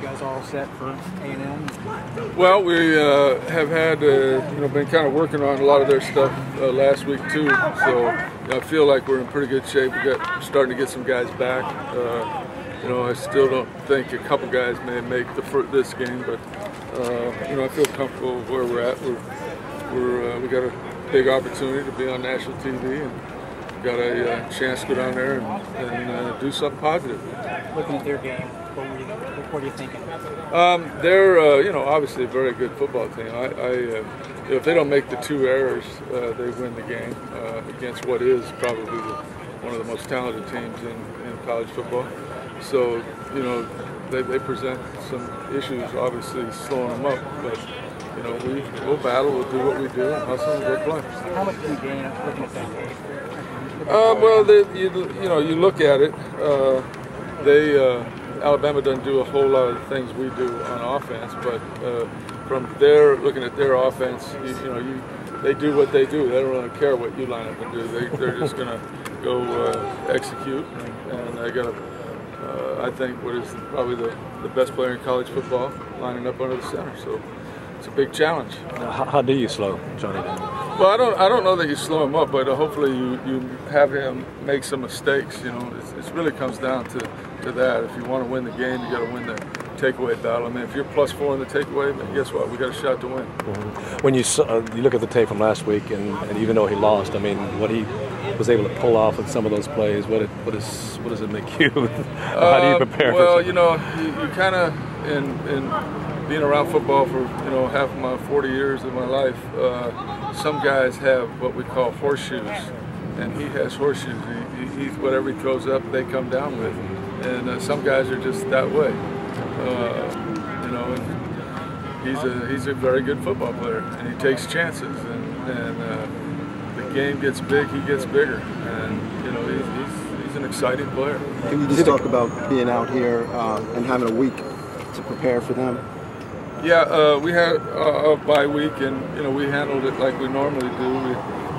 guys all set for A&M? Well, we have had, been kind of working on a lot of their stuff last week too. So I feel like we're in pretty good shape. We're starting to get some guys back. I still don't think a couple guys may make this game, but I feel comfortable where we're at. We got a big opportunity to be on national TV, and got a chance to go down there and do something positive. Looking at their game, what are you thinking? They're obviously a very good football team. If they don't make the 2 errors, they win the game against what is probably one of the most talented teams in college football. So they present some issues, obviously slowing them up, but we'll battle, we'll do what we do, and hustle and go play. How much can you gain looking at that game? Well, you look at it. Alabama doesn't do a whole lot of the things we do on offense, but from looking at their offense, they do what they do. They don't really care what you line up and do. They're just going to go execute, and they got I think what is probably the best player in college football lining up under the center. So it's a big challenge. How do you slow Johnny down? Well, I don't know that you slow him up, but hopefully you have him make some mistakes. It really comes down to that. If you want to win the game, you got to win the takeaway battle. I mean, if you're +4 in the takeaway, guess what? We got a shot to win. Mm-hmm. When you look at the tape from last week, and even though he lost, I mean, what he was able to pull off with some of those plays, what does it make you? How do you prepare? Well, you kind of in being around football for half of my 40 years of my life, some guys have what we call horseshoes, and he has horseshoes. He's whatever he throws up, they come down with, and some guys are just that way. And he's a very good football player, and he takes chances, and the game gets big, he gets bigger, and he's an exciting player. Can you just talk about being out here and having a week to prepare for them? Yeah, we had a bye week, and we handled it like we normally do.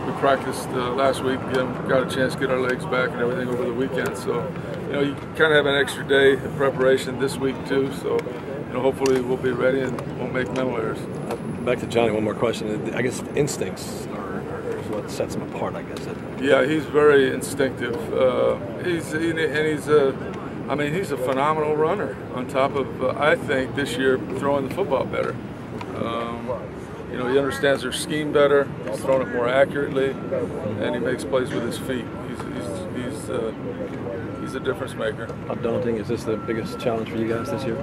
We practiced last week, got a chance to get our legs back and everything over the weekend. So you kind of have an extra day of preparation this week too. So hopefully we'll be ready and won't make mental errors. Back to Johnny, one more question. I guess instincts are what sets him apart, I guess. Yeah, he's very instinctive. He's a phenomenal runner. On top of, I think this year throwing the football better. He understands their scheme better. He's throwing it more accurately, and he makes plays with his feet. He's a difference maker. How daunting is this? The biggest challenge for you guys this year?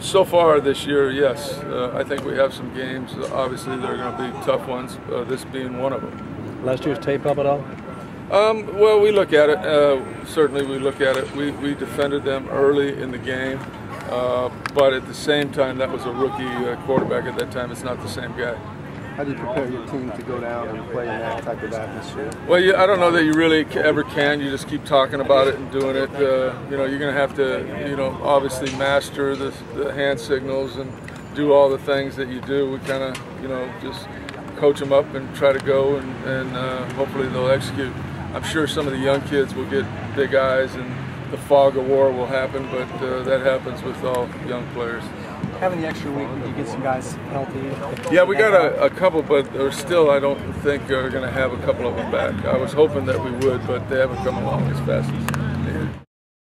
So far this year, yes. I think we have some games. Obviously, they're going to be tough ones. This being one of them. Last year's tape help at all? Well, we look at it. Certainly, we look at it. We defended them early in the game, but at the same time, that was a rookie quarterback at that time. It's not the same guy. How do you prepare your team to go down and play in that type of atmosphere? Well, I don't know that you really ever can. You just keep talking about it and doing it. You're going to have to, obviously master the hand signals and do all the things that you do. We kind of, just coach them up and try to go, and hopefully they'll execute. I'm sure some of the young kids will get big eyes and the fog of war will happen, but that happens with all young players. Having the extra week, did you get some guys healthy? Yeah, we got a couple, but still I don't think we're going to have a couple of them back. I was hoping that we would, but they haven't come along as fast as